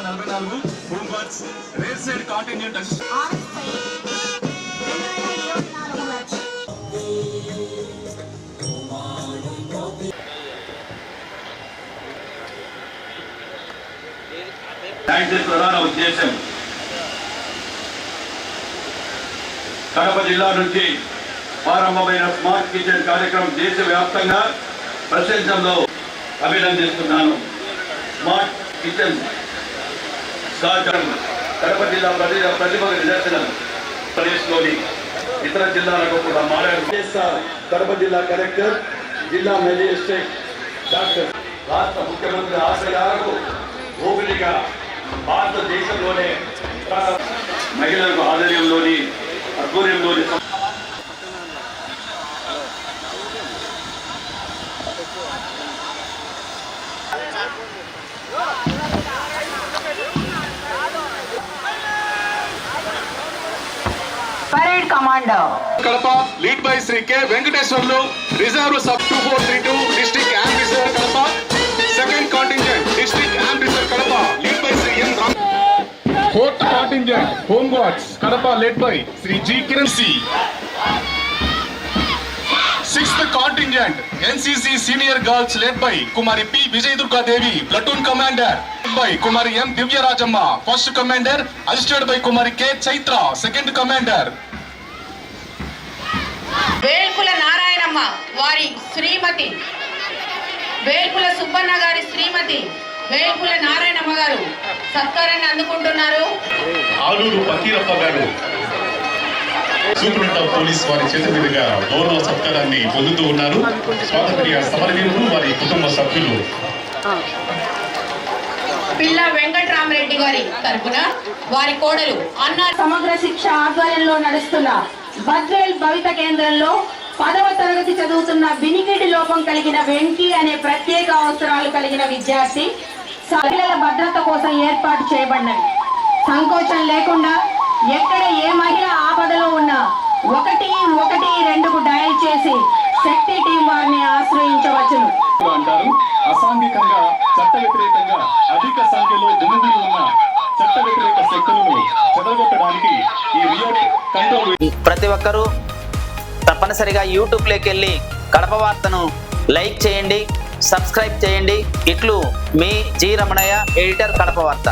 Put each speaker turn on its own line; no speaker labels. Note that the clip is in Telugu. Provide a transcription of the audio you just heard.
44 home guards rare side contingent
ప్రధాన ఉద్దేశం కడప జిల్లా నుంచి ప్రారంభమైన స్మార్ట్ కిచెన్ కార్యక్రమం దేశవ్యాప్తంగా ప్రశంసంలో అభినందిస్తున్నాను. స్మార్ట్ కిచెన్ సహకారం కడప జిల్లా ప్రతిభ నిదర్శనం. ప్రదేశ్లోని ఇతర జిల్లాలకు కూడా మారారు. కడప జిల్లా కలెక్టర్, జిల్లా మేజిస్ట్రేట్ డాక్టర్ రాష్ట్ర ముఖ్యమంత్రి ఆశయాలకు ఊపిరిగా భారతదేశంలోనే మహిళలకు ఆధ్వర్యంలోని ఆధ్వర్యంలోని
parade commander
Kadapa lead by Shri K Venkateswarlu, reserve sub 2432 district officer Kadapa, second contingent district officer Kadapa lead by Shri N Ram, fourth contingent home guards Kadapa lead by Shri G Kiran C, sixth contingent NCC senior girls led by Kumari P Vijaya Durga Devi, platoon commander by Kumari M Divyarajamma, first commander assisted by Kumari K Chaitra, second commander
Velpula Narayanamma వారి శ్రీమతి, వేల్పుల సుబ్బన్న గారి శ్రీమతి వేల్పుల నారాయణమ్మ గారు సత్కారాన్ని అందుకుంటున్నారు.
ఆలూరు ఫకీరప్ప గారు సూపరింటెండెంట్ ఆఫ్ పోలీస్ వారి చేతుల మీదుగా గౌరవ సత్కారాన్ని పొందుతూ ఉన్నారు. స్వాతంత్ర్య సమరవీరులు, వారి కుటుంబ సభ్యులు.
పిల్ల వెంకటరామరెడ్డి గారి తరపున వారి కోడలు అన్న
సమగ్ర శిక్ష ఆధ్వర్యంలో నడుస్తున్న బద్వేల్ భవిత కేంద్రంలో 10వ తరగతి చదువుతున్న వినికిడి లోపం కలిగిన వెంకీ అనే ప్రత్యేక అవసరాలు కలిగిన విద్యార్థి మహిళల భద్రత కోసం ఏర్పాటు చేయబడినవి. సంకోచం లేకుండా ఎక్కడ ఏ మహిళ ఆపదలో ఉన్నా 112కు డయల్ చేసి శక్తి టీం వారిని ఆశ్రయించవచ్చును
అంటారు. అసాంఘికంగా చట్ట వ్యతిరేకంగా అధిక సంఖ్యలో దుమ్ముది ఉన్న చట్ట వ్యతిరేక శక్తులను చెదరగొట్టడానికి ఈ రియోట్ కంట్రోల్.
ప్రతి ఒక్కరూ తప్పనిసరిగా యూట్యూబ్లోకి వెళ్ళి కడప వార్తను లైక్ చేయండి, సబ్స్క్రైబ్ చేయండి. ఇట్లు మీ జి రమణయ్య, ఎడిటర్, కడప వార్త.